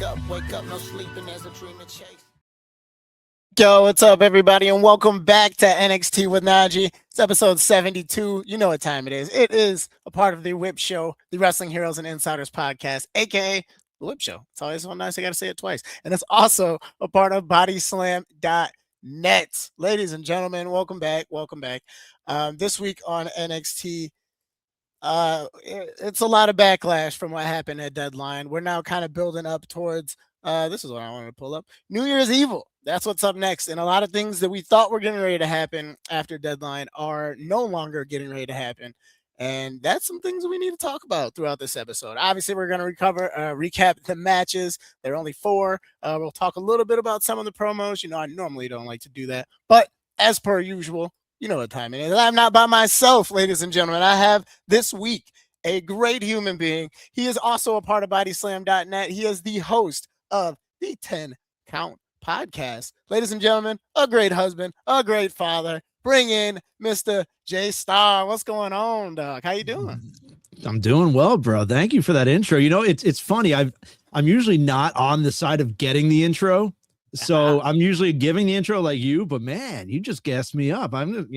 wake up, no sleeping, there's a dream to chase. Yo, what's up, everybody, and welcome back to NXT with NaJee. It's episode 72. You know what time it is. It is a part of the Whip Show, the Wrestling Heroes and Insiders podcast, aka the Whip Show. It's always so nice. I got to say it twice. And it's also a part of bodyslam.net. Ladies and gentlemen, welcome back. Welcome back. This week on NXT, it's a lot of backlash from what happened at Deadline. We're now kind of building up towards this is what I wanted to pull up. New Year's Evil. That's what's up next. And a lot of things that we thought were getting ready to happen after Deadline are no longer getting ready to happen. And that's some things we need to talk about throughout this episode. Obviously, we're going to recap the matches. There are only 4. We'll talk a little bit about some of the promos. You know, I normally don't like to do that. But as per usual, you know what time it is. I'm not by myself, ladies and gentlemen. I have this week a great human being. He is also a part of bodyslam.net. He is the host of the 10 Count podcast. Ladies and gentlemen, a great husband, a great father. Bring in Mr. J Starr. What's going on, dog? How you doing? I'm doing well, bro. Thank you for that intro. You know, it's funny. I'm usually not on the side of getting the intro. So I'm usually giving the intro like you, but man, you just gassed me up. I'm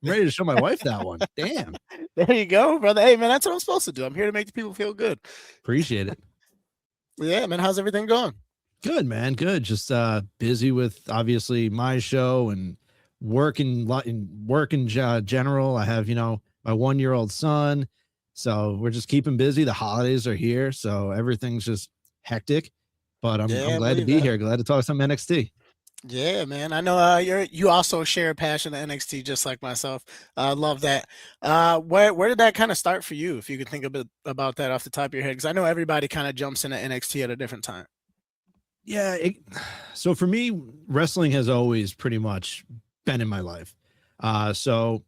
ready to show my wife that one. Damn. There you go, brother. Hey, man, that's what I'm supposed to do. I'm here to make the people feel good. Appreciate it. Yeah, man. How's everything going? Good, man. Good. Just busy with obviously my show and work in general. I have, my 1-year-old son. So we're just keeping busy. The holidays are here. So everything's just hectic. But I'm glad to be here. Glad to talk some NXT. Yeah, man. I know you also share a passion to NXT just like myself. I love that. Where did that kind of start for you? If you could think a bit about that off the top of your head, because I know everybody kind of jumps into NXT at a different time. Yeah. So for me, wrestling has always pretty much been in my life. So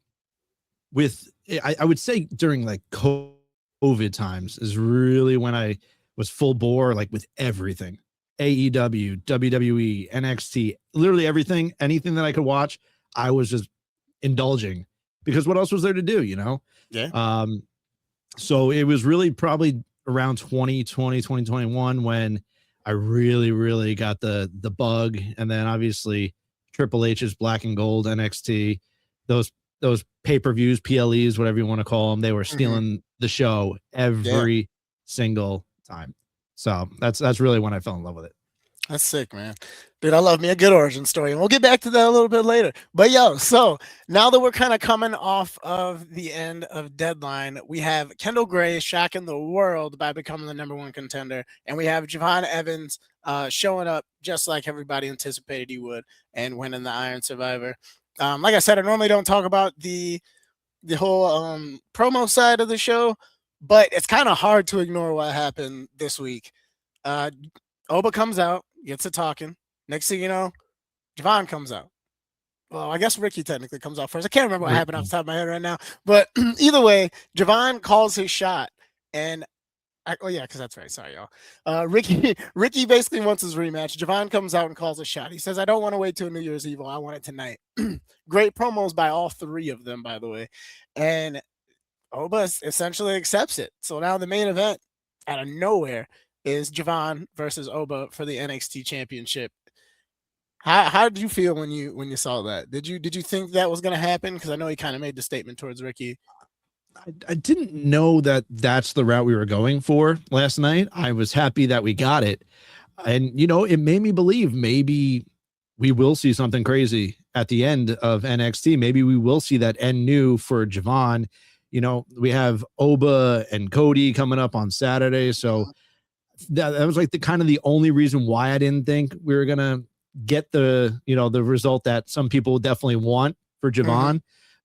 I would say during like COVID times is really when I was full bore, like with everything. AEW, WWE, NXT, literally everything, anything that I could watch, I was just indulging because what else was there to do, Yeah. So it was really probably around 2020, 2021 when I really, really got the bug. And then obviously Triple H's Black and Gold, NXT, those pay-per-views, PLEs, whatever you want to call them, they were stealing the show every single time. So that's really when I fell in love with it. That's sick, man. Dude, I love me a good origin story. And we'll get back to that a little bit later. But so now that we're kind of coming off of the end of Deadline, we have Kendall Gray shocking the world by becoming the #1 contender. And we have Javon Evans showing up just like everybody anticipated he would and winning the Iron Survivor. Like I said, I normally don't talk about the whole promo side of the show, but it's kind of hard to ignore what happened this week. Oba comes out, gets to talking. Next thing you know, Javon comes out. Well, I guess Ricky technically comes out first. I can't remember what happened off the top of my head right now. But either way, Javon calls his shot. And because that's right. Sorry, y'all. Ricky basically wants his rematch. Javon comes out and calls a shot. He says, I don't want to wait till New Year's Evil. I want it tonight. Great promos by all 3 of them, by the way. And Oba essentially accepts it. So now the main event out of nowhere is Javon versus Oba for the NXT Championship. How did you feel when you saw that? Did you think that was going to happen? Because I know he kind of made the statement towards Ricky. I didn't know that that's the route we were going for last night. I was happy that we got it. And, it made me believe maybe we will see something crazy at the end of NXT. Maybe we will see that end new for Javon. We have Oba and Cody coming up on Saturday. So that was like the only reason why I didn't think we were going to get the result that some people definitely want for Javon.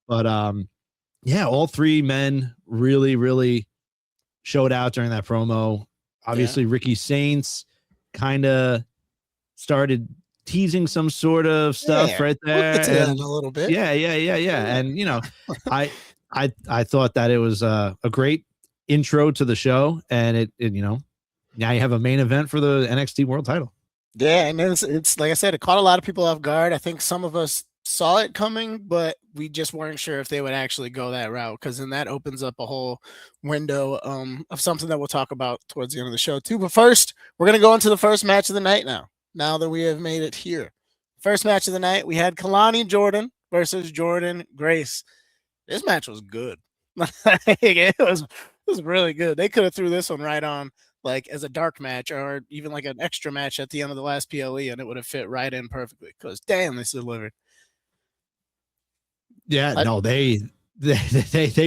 But all 3 men really, really showed out during that promo. Obviously, Ricky Saints kind of started teasing some sort of stuff right there. We'll get to that in a little bit. Yeah. And, I thought that it was a great intro to the show, and it now you have a main event for the NXT World Title. Yeah, and it's like I said, it caught a lot of people off guard. I think some of us saw it coming, but we just weren't sure if they would actually go that route, because then that opens up a whole window of something that we'll talk about towards the end of the show too. But first, we're gonna go into the first match of the night now. Now that we have made it here, first match of the night, we had Kalani Jordan versus Jordan Grace. This match was good. It was really good. They could have threw this one right on like as a dark match or even like an extra match at the end of the last PLE, and it would have fit right in perfectly. Because damn, this delivered. Yeah, no, they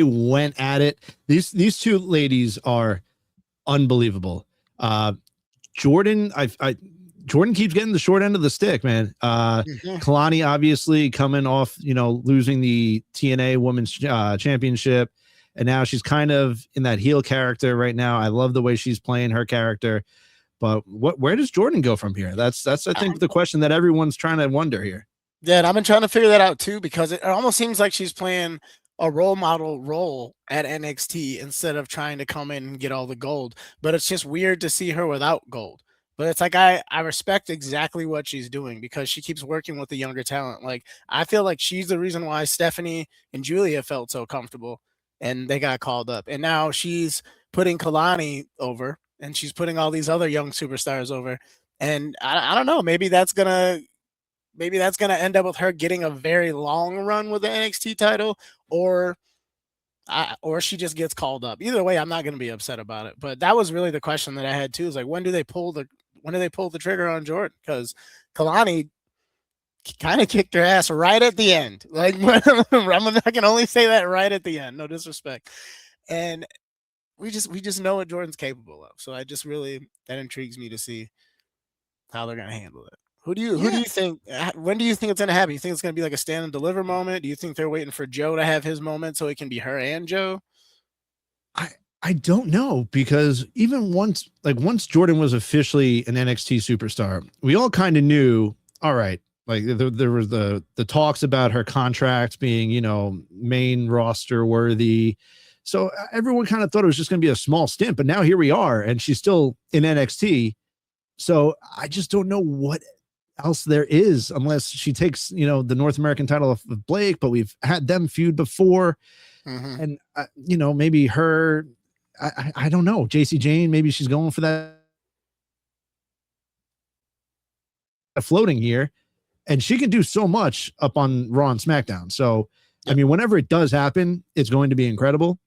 went at it. These two ladies are unbelievable. Jordan, Jordan keeps getting the short end of the stick, man. Kalani obviously coming off, losing the TNA Women's Championship, and now she's kind of in that heel character right now. I love the way she's playing her character, but where does Jordan go from here? That's I think the question that everyone's trying to wonder here. Yeah, and I've been trying to figure that out too, because it almost seems like she's playing a role model role at NXT instead of trying to come in and get all the gold. But it's just weird to see her without gold. But it's like I respect exactly what she's doing, because she keeps working with the younger talent. Like, I feel like she's the reason why Stephanie and Julia felt so comfortable and they got called up. And now she's putting Kalani over, and she's putting all these other young superstars over. And I don't know, maybe that's gonna end up with her getting a very long run with the NXT title, or she just gets called up. Either way, I'm not going to be upset about it. But that was really the question that I had too. Is like, when do they pull the trigger on Jordan? Because Kalani kind of kicked her ass right at the end. Like, I can only say that right at the end. No disrespect. And we just know what Jordan's capable of. So that intrigues me to see how they're going to handle it. Who do you think? When do you think it's going to happen? You think it's going to be like a stand and deliver moment? Do you think they're waiting for Joe to have his moment so it can be her and Joe? I don't know, because even once Jordan was officially an NXT superstar, we all kind of knew, all right, like there was the talks about her contract being, main roster worthy. So everyone kind of thought it was just going to be a small stint, but now here we are, and she's still in NXT. So I just don't know what else there is, unless she takes, the North American title of Blake, but we've had them feud before. And, maybe her, I don't know, JC Jane, maybe she's going for that floating here, and she can do so much up on Raw and SmackDown. So, I mean, whenever it does happen, it's going to be incredible,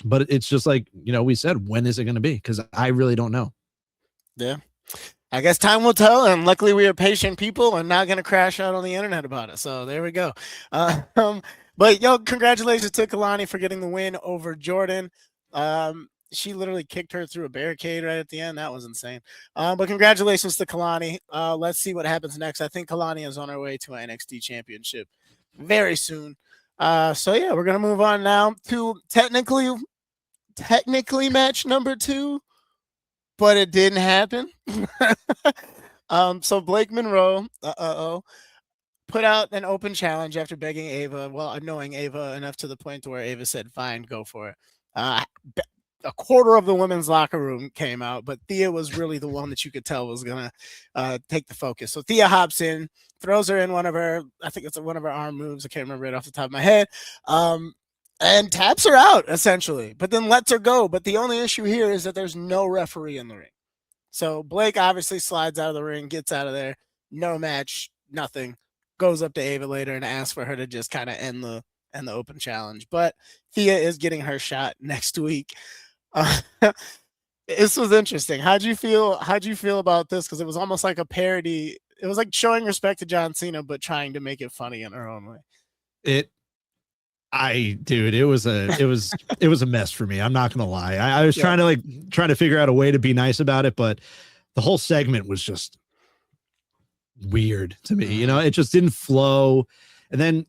but it's just like, we said, when is it going to be? Because I really don't know. Yeah. I guess time will tell, and luckily we are patient people and not going to crash out on the internet about it. So there we go. But congratulations to Kalani for getting the win over Jordan. She literally kicked her through a barricade right at the end. That was insane. But congratulations to Kalani. Let's see what happens next. I think Kalani is on her way to an NXT championship very soon. So yeah, we're gonna move on now to technically match number 2. But it didn't happen. So Blake Monroe, put out an open challenge after begging Ava, annoying Ava enough to the point to where Ava said, "Fine, go for it." A quarter of the women's locker room came out, but Thea was really the one that you could tell was gonna take the focus. So Thea hops in, throws her in one of her arm moves. I can't remember it off the top of my head. And taps her out, essentially, but then lets her go. But the only issue here is that there's no referee in the ring. So Blake obviously slides out of the ring, gets out of there. No match, nothing. Goes up to Ava later and asks for her to just kind of end the open challenge. But Thea is getting her shot next week. This was interesting. How'd you feel about this? Because it was almost like a parody. It was like showing respect to John Cena, but trying to make it funny in her own way. It was a mess for me. I'm not gonna lie. I was trying to figure out a way to be nice about it, but the whole segment was just weird to me. It just didn't flow. And then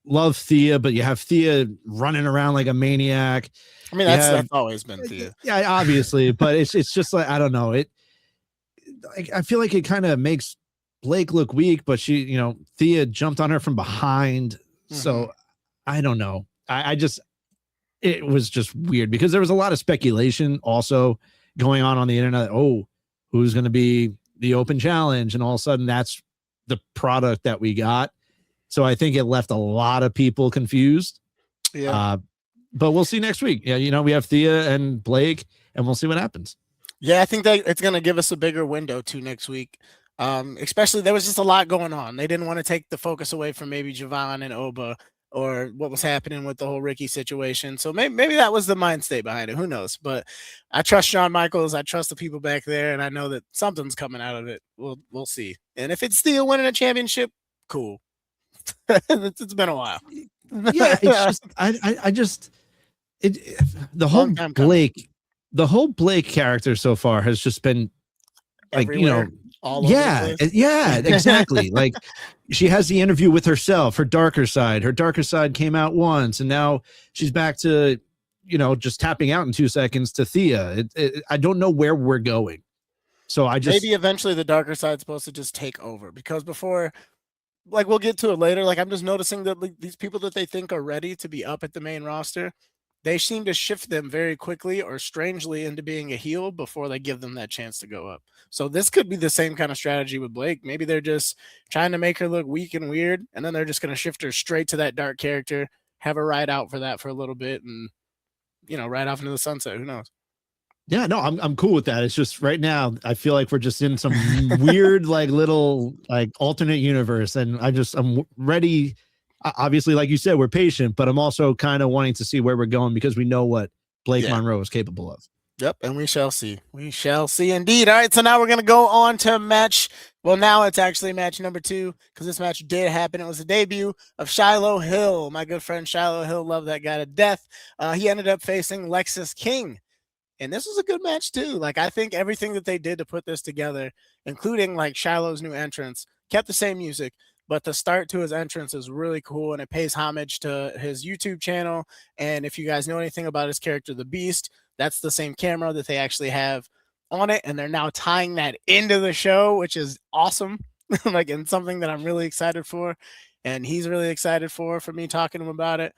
love Thea, but you have Thea running around like a maniac. I mean, that's always been Thea. Yeah, obviously, but it's just like, I don't know. I feel like it kind of makes Blake look weak, but she, Thea jumped on her from behind. So I don't know. It was just weird, because there was a lot of speculation also going on the internet. Oh, who's going to be the open challenge? And all of a sudden that's the product that we got. So I think it left a lot of people confused. Yeah. But we'll see next week. Yeah, we have Thea and Blake, and we'll see what happens. Yeah, I think that it's going to give us a bigger window to next week. Especially there was just a lot going on. They didn't want to take the focus away from maybe Javon and Oba or what was happening with the whole Ricky situation. So maybe that was the mind state behind it. Who knows? But I trust Shawn Michaels. I trust the people back there, and I know that something's coming out of it. We'll see. And if it's still winning a championship, cool. It's been a while. Yeah, it's just I just the whole Long time coming. Blake character so far has just been like Everywhere, all over the place. Yeah, exactly. Like she has the interview with herself, her darker side. Her darker side came out once, and now she's back to just tapping out in 2 seconds to Thea. I don't know where we're going. So I just maybe eventually the darker side's supposed to just take over, because before, like we'll get to it later, like I'm just noticing that like, these people that they think are ready to be up at the main roster, they seem to shift them very quickly or strangely into being a heel before they give them that chance to go up. So this could be the same kind of strategy with Blake. Maybe they're just trying to make her look weak and weird, and then they're just going to shift her straight to that dark character, have her ride out for that for a little bit, and ride off into the sunset. Who knows? Yeah, no, I'm cool with that. It's just right now I feel like we're just in some weird like little like alternate universe, and I'm ready. Obviously, like you said, we're patient, but I'm also kind of wanting to see where we're going because we know what Blake Monroe is capable of. Yep, and we shall see. We shall see indeed. All right, so now we're going to go on to match. Well, now it's actually match number 2 because this match did happen. It was the debut of Shiloh Hill. My good friend Shiloh Hill, love that guy to death. He ended up facing Lexis King. And this was a good match too. Like I think everything that they did to put this together, including like Shiloh's new entrance, kept the same music, but the start to his entrance is really cool, and it pays homage to his YouTube channel. And if you guys know anything about his character, the Beast, that's the same camera that they actually have on it, and they're now tying that into the show, which is awesome. Like, and something that I'm really excited for, and he's really excited for me talking to him about it.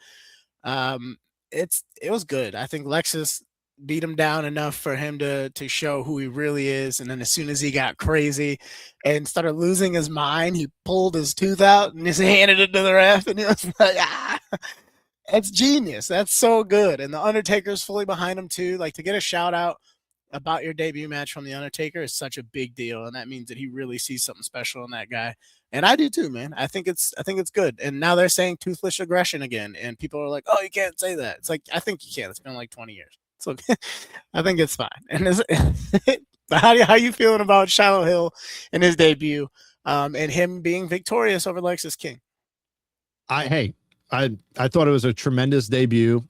It was good. I think Lexus beat him down enough for him to show who he really is. And then as soon as he got crazy and started losing his mind, he pulled his tooth out and just handed it to the ref, and he was like, that's genius. That's so good. And the Undertaker's fully behind him too. Like, to get a shout out about your debut match from the Undertaker is such a big deal, and that means that he really sees something special in that guy. And I do too, man. I think it's good. And now they're saying toothless aggression again, and people are like, "Oh, you can't say that." It's like, I think you can. It's been like 20 years. So I think it's fine. And how you feeling about Shiloh Hill and his debut, and him being victorious over Lexis King? I thought it was a tremendous debut.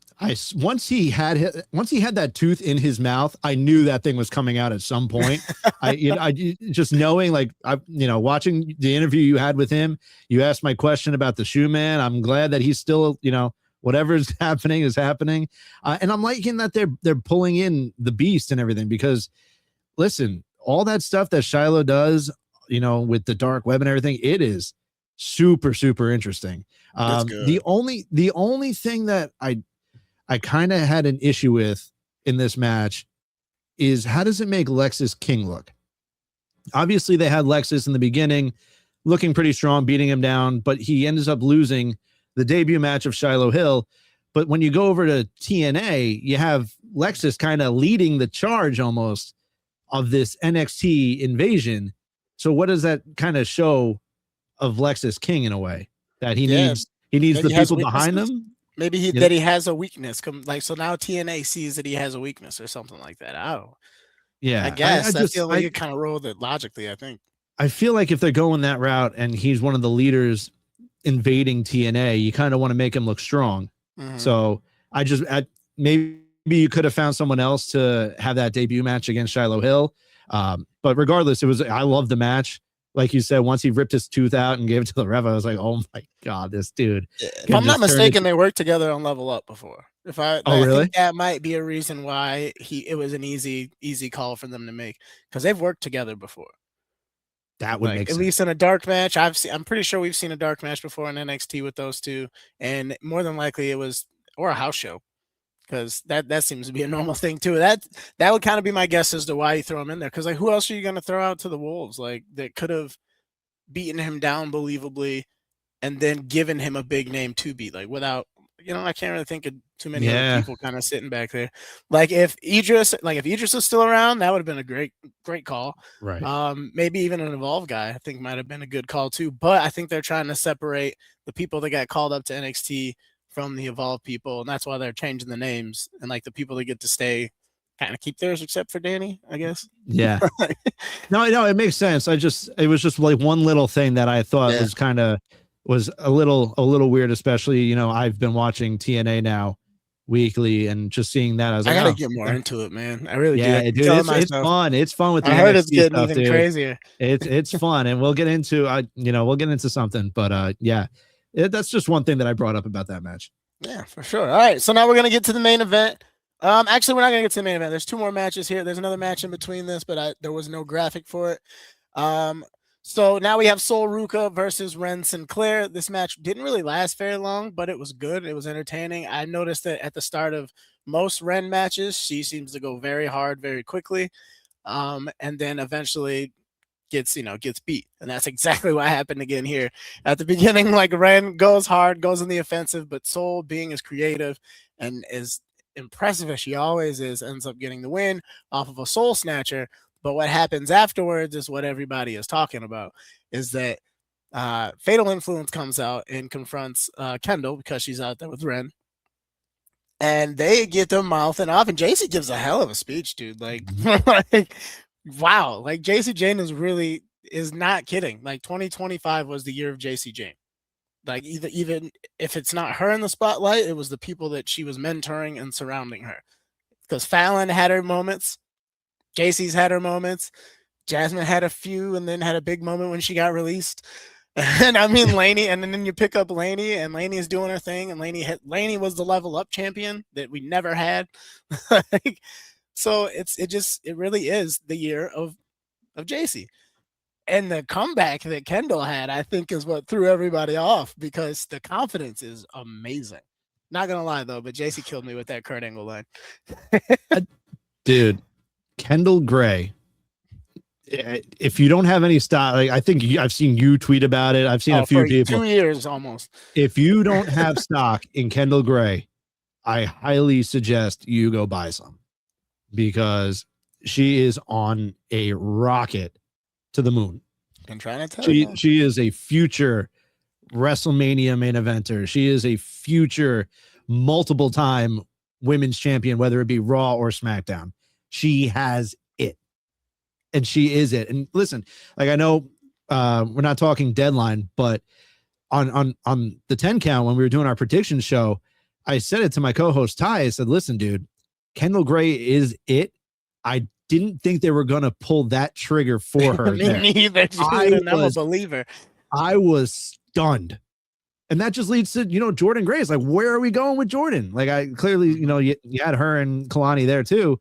Once he had that tooth in his mouth, I knew that thing was coming out at some point. I just knowing, like, watching the interview you had with him, you asked my question about the shoe man. I'm glad that he's still, whatever's happening is happening. And I'm liking that they're pulling in the Beast and everything, because listen, all that stuff that Shiloh does, with the dark web and everything, it is super, super interesting. The only thing that I kind of had an issue with in this match is, how does it make Lexis King look? Obviously they had Lexis in the beginning looking pretty strong, beating him down, but he ends up losing the debut match of Shiloh Hill. But when you go over to TNA, you have Lexis kind of leading the charge almost of this NXT invasion. So what does that kind of show of Lexis King in a way? That he needs the people behind him? Maybe that he has a weakness. So now TNA sees that he has a weakness or something like that. Oh, yeah. I guess that's the only way you kind of roll with it logically, I think. I feel like if they're going that route and he's one of the leaders invading TNA, you kind of want to make him look strong. Mm-hmm. So maybe you could have found someone else to have that debut match against Shiloh Hill. But regardless, I love the match. Like you said, once he ripped his tooth out and gave it to the ref, I was like, oh my God, this dude. If I'm not mistaken, they worked together on Level Up before. I think that might be a reason why it was an easy call for them to make, because they've worked together before. That would make sense. At least in a dark match. I'm pretty sure we've seen a dark match before in NXT with those two, and more than likely it was, or a house show, because that seems to be a normal thing too. That would kind of be my guess as to why you throw him in there, because like, who else are you going to throw out to the wolves, like, that could have beaten him down believably and then giving him a big name to beat, like without, I can't really think of too many other Yeah. people kind of sitting back there. Like if Idris was still around, that would have been a great call. Right. Maybe even an Evolve guy, I think might have been a good call too. But I think they're trying to separate the people that got called up to NXT from the Evolve people, and that's why they're changing the names, and like the people that get to stay kind of keep theirs, except for Danny, I guess. Yeah. No, it makes sense. It was just like one little thing that I thought was a little weird, especially, I've been watching TNA now weekly and just seeing that. I was like, I gotta get more into it, man. I really do. yeah, dude, it's fun. It's fun with the I heard it's NXT getting stuff, even dude. crazier. It's fun, and we'll get into something, but yeah, that's just one thing that I brought up about that match. Yeah, for sure. All right, so now we're gonna get to the main event. Actually, we're not gonna get to the main event. There's two more matches here. There's another match in between this, but there was no graphic for it. So now we have Sol Ruka versus Ren Sinclair. This match didn't really last very long, but it was good. It was entertaining. I noticed that at the start of most Ren matches, she seems to go very hard very quickly, and then eventually gets beat, and that's exactly what happened again here at the beginning. Like Ren goes hard, goes in the offensive, but Sol, being as creative and as impressive as she always is, ends up getting the win off of a soul snatcher. But what happens afterwards is what everybody is talking about, is that Fatal Influence comes out and confronts Kendall because she's out there with Ren, and they get them mouthing off, and JC gives a hell of a speech, dude. Like, like wow, like JC Jane is not kidding. Like 2025 was the year of JC Jane. Like even if it's not her in the spotlight, it was the people that she was mentoring and surrounding her. Because Fallon had her moments, JC's had her moments, Jasmine had a few, and then had a big moment when she got released. And I mean Lainey, and then you pick up Lainey, and Lainey is doing her thing, and Lainey was the level up champion that we never had. Like, so it really is the year of JC. And the comeback that Kendall had, I think, is what threw everybody off, because the confidence is amazing. Not gonna lie though, but JC killed me with that Kurt Angle line. Dude, Kendall Gray. If you don't have any stock, like I think I've seen you tweet about it. I've seen a few people. 2 years almost. If you don't have stock in Kendall Gray, I highly suggest you go buy some, because she is on a rocket to the moon. I'm trying to tell you. She is a future WrestleMania main eventer. She is a future multiple time women's champion, whether it be Raw or SmackDown. She has it, and she is it. And listen, like I know we're not talking deadline, but on the 10 count, when we were doing our prediction show, I said it to my co-host Ty. I said, listen, dude, Kendall Gray is it. I didn't think they were going to pull that trigger for her. Me neither. I'm a believer. I was stunned. And that just leads to, Jordan Gray. It's like, where are we going with Jordan? Like, I clearly, you had her and Kalani there too.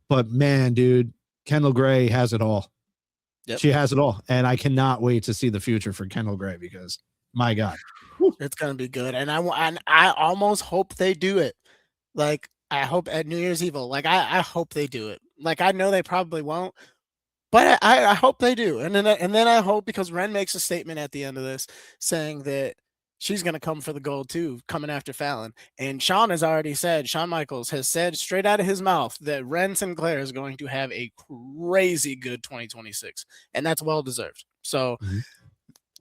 But man, dude, Kendall Gray has it all. Yep. She has it all. And I cannot wait to see the future for Kendall Gray, because my God, it's going to be good. And I almost hope they do it. Like, I hope at New Year's Eve, like I hope they do it. Like, I know they probably won't, but I hope they do. And then I hope, because Ren makes a statement at the end of this saying that she's going to come for the gold too, coming after Fallon. And Shawn Michaels has said straight out of his mouth that Ren Sinclair is going to have a crazy good 2026, and that's well deserved. So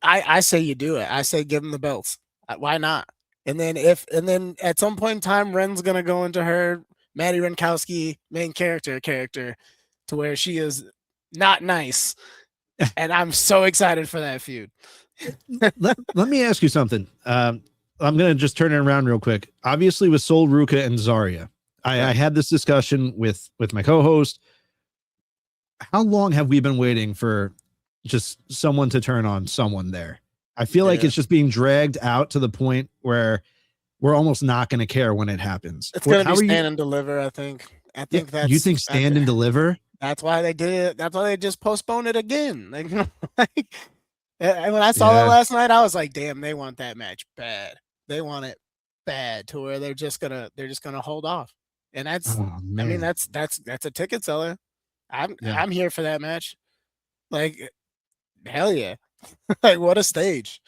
I say you do it. I say give them the belts. Why not? And then at some point in time, Ren's gonna go into her Maddie Renkowski main character to where she is not nice, and I'm so excited for that feud. let me ask you something. I'm gonna just turn it around real quick. Obviously, with Sol Ruka and Zarya, I had this discussion with my co-host. How long have we been waiting for just someone to turn on someone there? I feel like it's just being dragged out to the point where we're almost not going to care when it happens. It's going to be stand and deliver, I think. That's... You think stand and deliver? That's why they did it. That's why they just postponed it again. Like, when I saw that last night, I was like, damn, they want that match bad. They want it bad, to where they're just gonna hold off. And that's, I mean, that's a ticket seller. I'm here for that match. Like, hell yeah. Like, what a stage.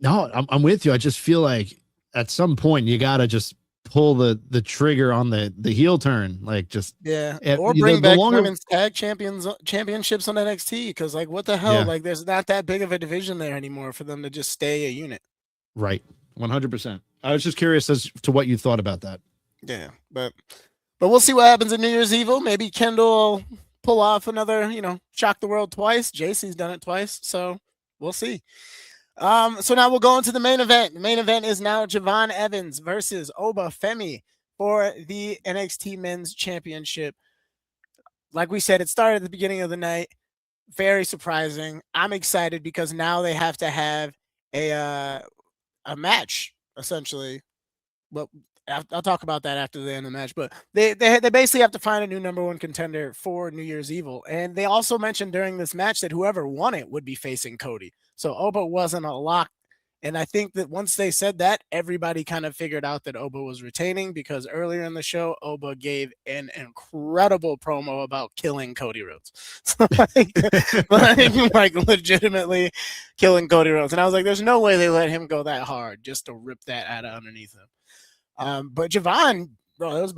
No, I'm with you. I just feel like at some point you gotta just pull the trigger on the heel turn. Like just Yeah, or the bring back longer, women's tag championships on NXT because, like, what the hell? yeah, Like, there's not that big of a division there anymore for them to just stay a unit. right, 100%. I was just curious as to what you thought about that. Yeah, but we'll see what happens in New Year's Evil. Maybe Kendall will pull off another, shock the world twice. JC's done it twice, so we'll see. So now we'll go into the main event. The main event is now Javon Evans versus Oba Femi for the NXT Men's Championship. Like we said, it started at the beginning of the night. Very surprising. I'm excited because now they have to have a match essentially. Well, I'll talk about that after the end of the match. But they basically have to find a new number one contender for New Year's Evil, and they also mentioned during this match that whoever won it would be facing Cody. So Oba wasn't a lock. And I think that once they said that, everybody kind of figured out that Oba was retaining because earlier in the show, Oba gave an incredible promo about killing Cody Rhodes. So like legitimately killing Cody Rhodes. And I was like, there's no way they let him go that hard just to rip that out of underneath him. But Javon, bro, it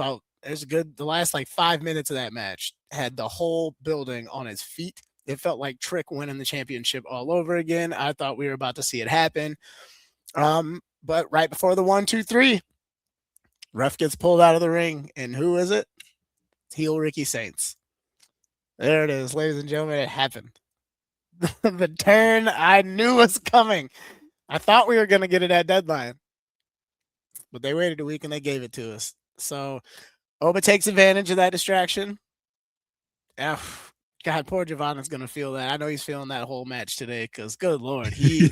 was good. The last like 5 minutes of that match had the whole building on his feet. It felt like Trick winning the championship all over again. I thought we were about to see it happen. But right before the 1, 2, 3, ref gets pulled out of the ring. And who is it? Heel Ricky Saints. There it is, ladies and gentlemen. It happened. The turn I knew was coming. I thought we were going to get it at Deadline. But they waited a week and they gave it to us. So Oba takes advantage of that distraction. God, poor Javon is gonna feel that. I know he's feeling that whole match today because, good lord, he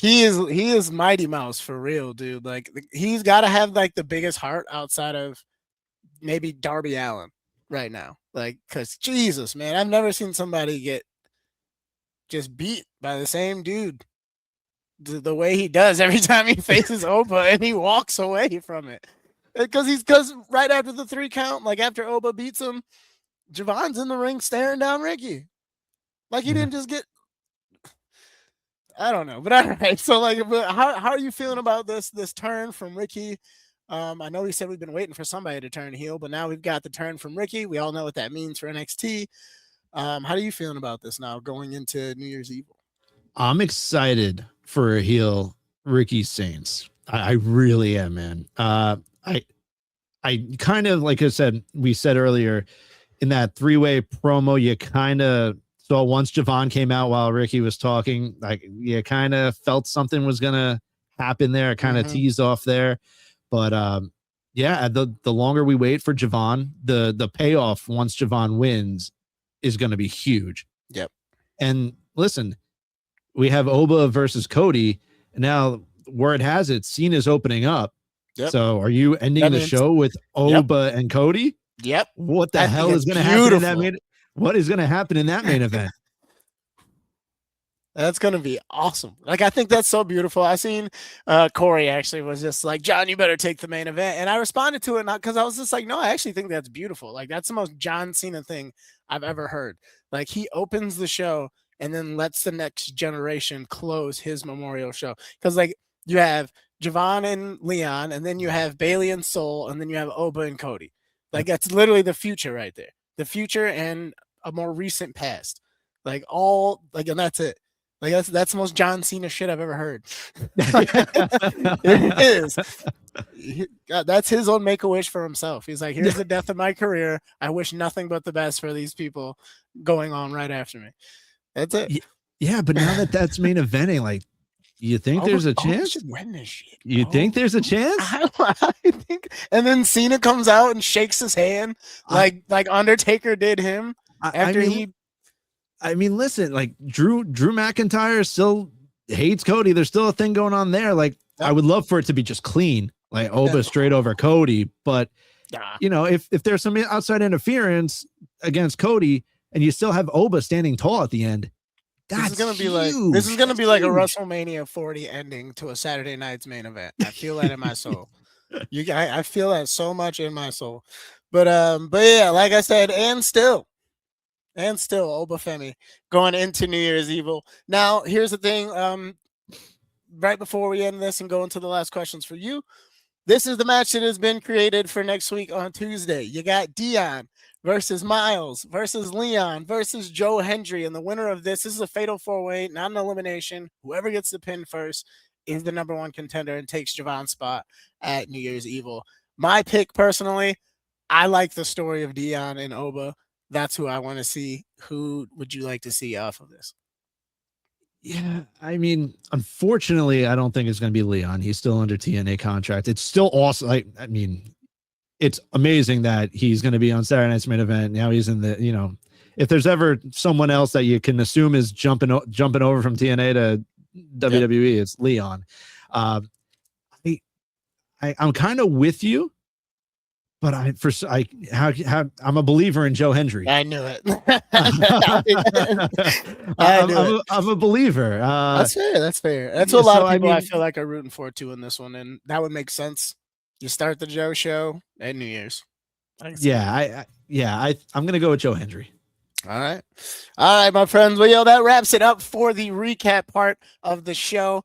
is Mighty Mouse for real, dude. Like he's got to have like the biggest heart outside of maybe Darby Allin right now. Like, because Jesus, man, I've never seen somebody get just beat by the same dude the way he does every time he faces Oba and he walks away from it. Because right after the 3 count, like after Oba beats him, Javon's in the ring staring down Ricky. Like he didn't just get. I don't know, but all right. So like, how are you feeling about this turn from Ricky? I know we said we've been waiting for somebody to turn heel, but now we've got the turn from Ricky. We all know what that means for NXT. How are you feeling about this now going into New Year's Evil? I'm excited for a heel Ricky Saints. I really am, man. I kind of, like I said, we said earlier in that 3-way promo, you kind of saw once Javon came out while Ricky was talking, like you kind of felt something was going to happen there, kind of teased off there. But yeah, the longer we wait for Javon, the payoff once Javon wins is going to be huge. Yep. And listen, we have Oba versus Cody. And now word has it, Cena's opening up. Yep. So are you ending the show with Oba and Cody? Yep. What the hell is going to happen in that what is going to happen in that main event? That's going to be awesome. Like, I think that's so beautiful. I seen Corey actually was just like, John, you better take the main event. And I responded to it not because I was just like, no, I actually think that's beautiful. Like, that's the most John Cena thing I've ever heard. Like, he opens the show and then lets the next generation close his memorial show. Because, like, you have Javon and Leon, and then you have Bailey and Soul, and then you have Oba and Cody. Like, that's literally the future right there. The future and a more recent past. Like, all, like, and that's it. Like, that's the most John Cena shit I've ever heard. It is. God, that's his own Make-A-Wish for himself. He's like, here's the death of my career. I wish nothing but the best for these people going on right after me. That's it. Yeah, but now that that's main eventing, like, you think there's a chance? Win this shit, you think there's a chance? I think. And then Cena comes out and shakes his hand like Undertaker did him after I mean, listen, like Drew McIntyre still hates Cody. There's still a thing going on there. Like, I would love for it to be just clean, like Oba straight over Cody. But you know, if there's some outside interference against Cody, and you still have Oba standing tall at the end, this is gonna be like a WrestleMania 40 ending to a Saturday night's main event. I feel that in my soul. I feel that so much in my soul. But yeah, like I said, and still Oba Femi going into New Year's Evil. Now, here's the thing. right before we end this and go into the last questions for you, this is the match that has been created for next week on Tuesday. You got Dion versus Miles versus Leon versus Joe Hendry. And the winner of this is a fatal four-way, not an elimination. Whoever gets the pin first is the number one contender and takes Javon's spot at New Year's Evil. My pick personally, I like the story of Dion and Oba. That's who I want to see. Who would you like to see off of this? Yeah, I mean, unfortunately, I don't think it's going to be Leon. He's still under TNA contract. It's still awesome. I mean, it's amazing that he's going to be on Saturday Night's Main Event. Now he's in the, if there's ever someone else that you can assume is jumping over from TNA to WWE, it's Leon. I'm kind of with you, but I'm a believer in Joe Hendry. I knew it. I'm a believer. That's fair. That's fair. That's what a lot of people I feel like are rooting for too in this one, and that would make sense. You start the Joe show at New Year's. I'm gonna go with Joe Hendry. All right, my friends. Well, that wraps it up for the recap part of the show.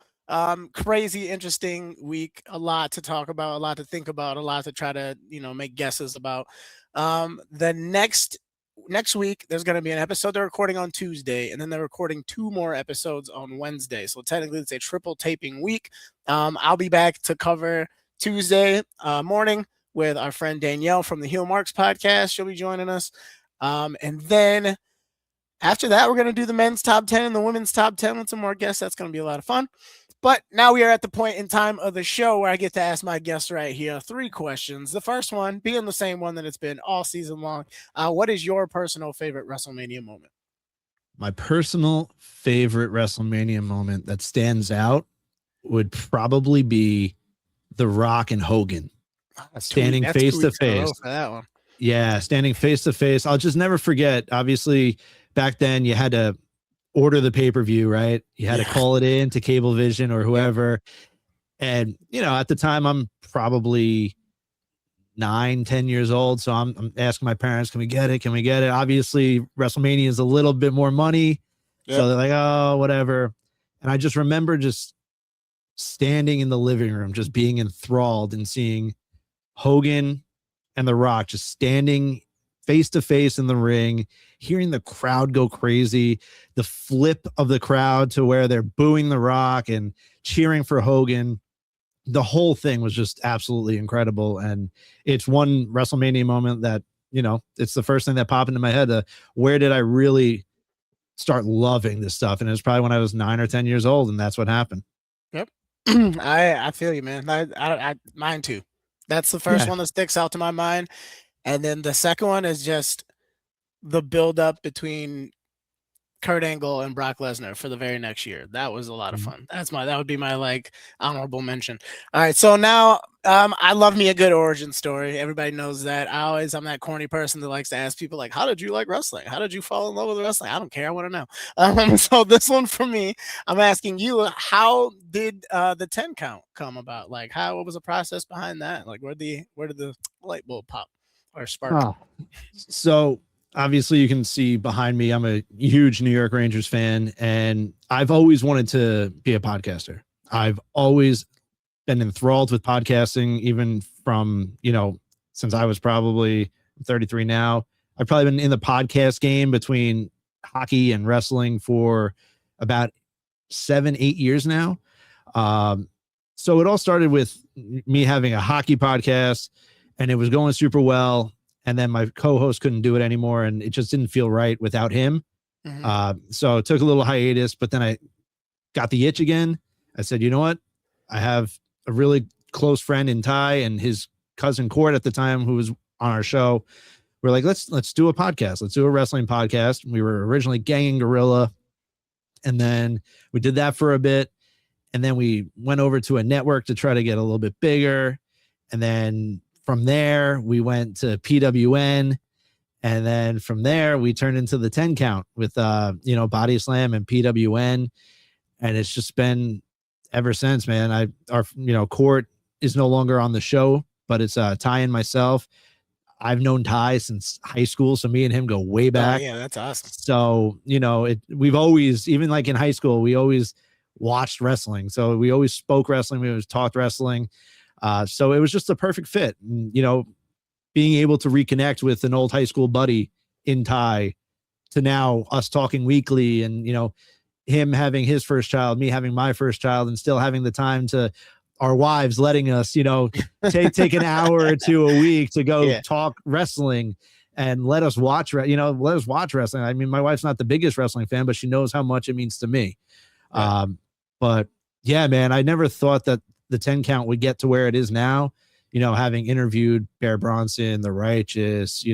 Crazy interesting week, a lot to talk about, a lot to think about, a lot to try to make guesses about. The next week there's going to be an episode they're recording on Tuesday, and then they're recording 2 more episodes on Wednesday, so technically it's a triple taping week. I'll be back to cover Tuesday morning with our friend Danielle from the Heel Marks podcast. She'll be joining us, and then after that we're going to do the men's top 10 and the women's top 10 with some more guests. That's going to be a lot of fun. But now we are at the point in time of the show where I get to ask my guests right here 3 questions. The first one being the same one that it's been all season long. What is your personal favorite WrestleMania moment? My personal favorite WrestleMania moment that stands out would probably be The Rock and Hogan standing face to face. That one. Yeah, standing face to face. I'll just never forget. Obviously, back then you had to order the pay-per-view, right? You had to call it in to Cablevision or whoever. And, at the time I'm probably 9-10 years old. So I'm asking my parents, can we get it? Can we get it? Obviously WrestleMania is a little bit more money. Yep. So they're like, oh, whatever. And I just remember just standing in the living room, just being enthralled and seeing Hogan and The Rock just standing face to face in the ring, hearing the crowd go crazy, the flip of the crowd to where they're booing The Rock and cheering for Hogan. The whole thing was just absolutely incredible. And it's one WrestleMania moment that, it's the first thing that popped into my head. Where did I really start loving this stuff? And it was probably when I was 9 or 10 years old, and that's what happened. Yep. I feel you, man. I mine too. That's the first one that sticks out to my mind. And then the second one is just the build-up between Kurt Angle and Brock Lesnar for the very next year. That was a lot of fun. That would be my honorable mention. All right, so now I love me a good origin story. Everybody knows that. I'm that corny person that likes to ask people how did you like wrestling? How did you fall in love with wrestling? I don't care. I want to know. So this one for me, I'm asking you, how did the 10 count come about? What was the process behind that? Where did the light bulb pop or spark? So obviously you can see behind me, I'm a huge New York Rangers fan, and I've always wanted to be a podcaster. I've always been enthralled with podcasting, even from, since I was probably 33 now. I've probably been in the podcast game between hockey and wrestling for about 7-8 years now. So it all started with me having a hockey podcast, and it was going super well. And then my co-host couldn't do it anymore, and it just didn't feel right without him. So it took a little hiatus, but then I got the itch again. I said, you know what? I have a really close friend in Ty and his cousin Court at the time, who was on our show. We're like, let's do a podcast. Let's do a wrestling podcast. We were originally Gang and Gorilla, and then we did that for a bit. And then we went over to a network to try to get a little bit bigger. And then from there, we went to PWN. And then from there, we turned into the 10 count with, Body Slam and PWN. And it's just been ever since, man. Court is no longer on the show, but it's Ty and myself. I've known Ty since high school. So me and him go way back. Oh, yeah, that's awesome. So, we've always, even in high school, we always watched wrestling. So we always spoke wrestling. We always talked wrestling. So it was just a perfect fit. And, being able to reconnect with an old high school buddy in Ty to now us talking weekly and, him having his first child, me having my first child, and still having the time to our wives letting us, take an hour or two a week to go talk wrestling and let us watch wrestling. I mean, my wife's not the biggest wrestling fan, but she knows how much it means to me. Right. But yeah, man, I never thought that the 10 count would get to where it is now, having interviewed Bear Bronson, The Righteous,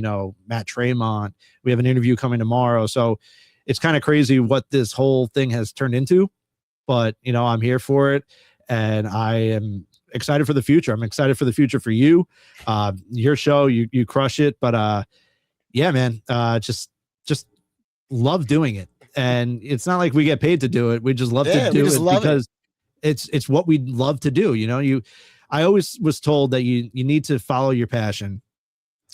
Matt Tremont. We have an interview coming tomorrow. So it's kind of crazy what this whole thing has turned into, but I'm here for it. And I am excited for the future. I'm excited for the future for you. Your show, you crush it. But yeah, man, just love doing it. And it's not like we get paid to do it. We just love to do it because it's what we love to do. I always was told that you need to follow your passion.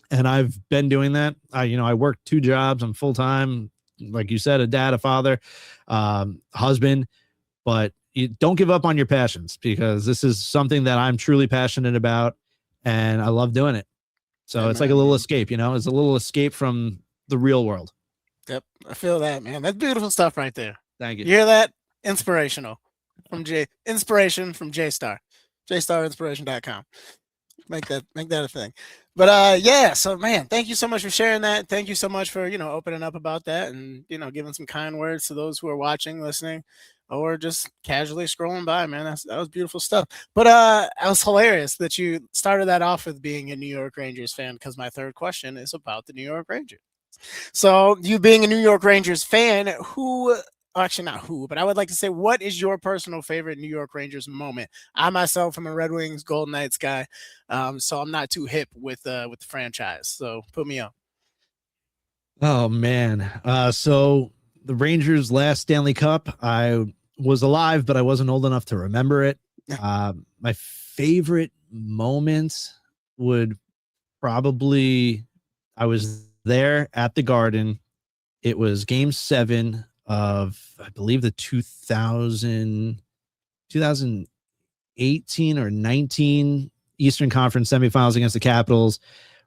And I've been doing that. I work 2 jobs. I'm full time, like you said, a dad, a father, husband, but you don't give up on your passions because this is something that I'm truly passionate about and I love doing it. So it's like a little escape, it's a little escape from the real world. Yep. I feel that, man. That's beautiful stuff right there. Thank you. You hear that? Inspirational inspiration from J Starr, JStarInspiration.com. Make that a thing. But yeah, so man, thank you so much for sharing that. Thank you so much for, opening up about that and, giving some kind words to those who are watching, listening, or just casually scrolling by, man. That was beautiful stuff. But it was hilarious that you started that off with being a New York Rangers fan, because my third question is about the New York Rangers. So you being a New York Rangers fan, actually not who, but I would like to say, what is your personal favorite New York Rangers moment? I myself am a Red Wings, Golden Knights guy, so I'm not too hip with the franchise. So put me on. Oh man, so the Rangers' last Stanley Cup, I was alive, but I wasn't old enough to remember it. My favorite moment would probably, I was there at the Garden. It was Game 7 of, I believe, the 2018 or 19 Eastern Conference semifinals against the Capitals.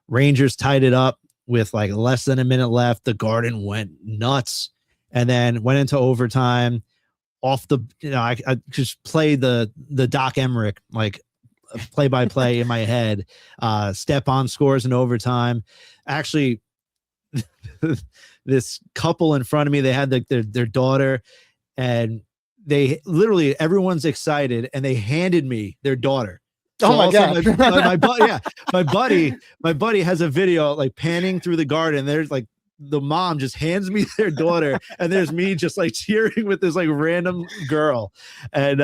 Rangers tied it up with like less than a minute left. The Garden went nuts and then went into overtime. Off the, I just play the Doc Emmerich, like play by play in my head. Stepan scores in overtime. Actually, this couple in front of me, they had their daughter, and they literally, everyone's excited, and they handed me their daughter. So my God. My buddy has a video like panning through the Garden. There's like the mom just hands me their daughter, and there's me just like cheering with this like random girl. And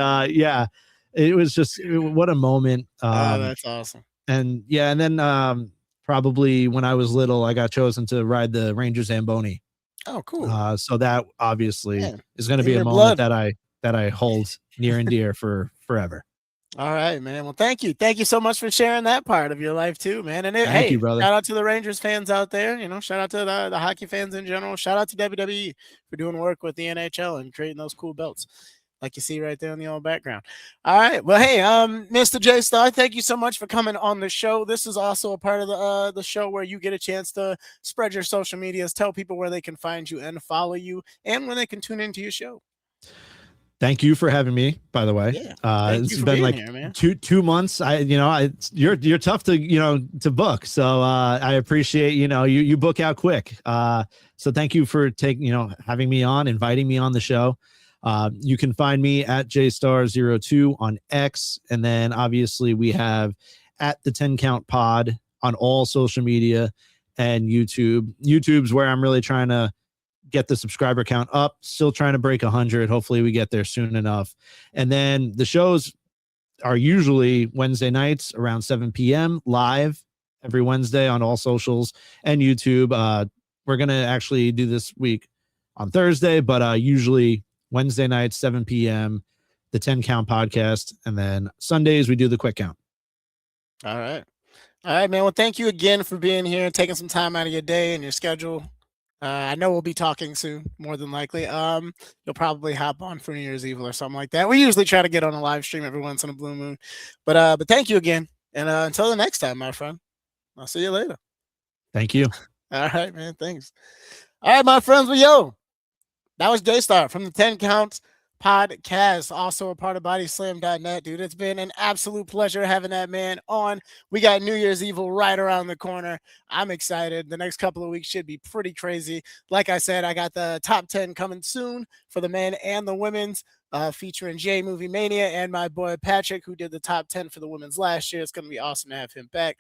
it was just, what a moment. That's awesome. And yeah, and then probably when I was little, I got chosen to ride the Ranger Zamboni. Oh, cool. So that obviously is going to be a moment that I hold near and dear for forever. All right, man. Well, thank you so much for sharing that part of your life too, man. And thank you, brother. Shout out to the Rangers fans out there. Shout out to the hockey fans in general. Shout out to WWE for doing work with the NHL and creating those cool belts, like you see right there in the old background. All right. Well, hey, Mr. J Starr, thank you so much for coming on the show. This is also a part of the show where you get a chance to spread your social medias, tell people where they can find you and follow you, and when they can tune into your show. Thank you for having me, by the way. Yeah, it's been like here, 2 months. You're tough to, to book. So I appreciate, you book out quick. So thank you for having me on, inviting me on the show. You can find me at JStar02 on X. And then obviously we have at the 10 Count Pod on all social media and YouTube. YouTube's where I'm really trying to get the subscriber count up, still trying to break 100. Hopefully we get there soon enough. And then the shows are usually Wednesday nights around 7 p.m. live every Wednesday on all socials and YouTube. We're going to actually do this week on Thursday, but usually Wednesday nights, 7 p.m., the 10 Count Podcast. And then Sundays, we do the Quick Count. All right, man. Well, thank you again for being here and taking some time out of your day and your schedule I know we'll be talking soon, more than likely. You'll probably hop on for New Year's Eve or something like that. We usually try to get on a live stream every once in a blue moon, but thank you again, and until the next time, my friend, I'll see you later. Thank you. All right, man. Thanks. All right, my friends. Well, yo, that was J Starr from the 10 Counts podcast, also a part of bodyslam.net, dude. It's been an absolute pleasure having that man on. We got New Year's Evil right around the corner. I'm excited. The next couple of weeks should be pretty crazy. Like I said, I got the top 10 coming soon for the men and the women's, featuring J Movie Mania and my boy Patrick, who did the top 10 for the women's last year. It's going to be awesome to have him back.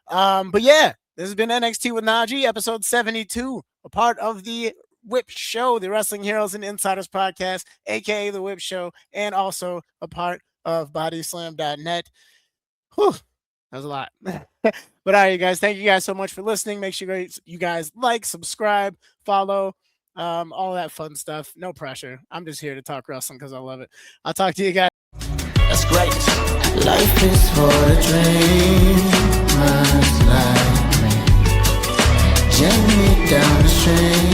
But yeah, this has been NXT with NaJee, episode 72, a part of the Whip Show, the Wrestling Heroes and Insiders podcast, aka the Whip Show, and also a part of bodyslam.net. Whew, that was a lot. But all right, you guys, thank you guys so much for listening. Make sure you guys like, subscribe, follow, all that fun stuff. No pressure. I'm just here to talk wrestling because I love it. I'll talk to you guys. That's great. Life is for the dreamers like me. Journey down the street.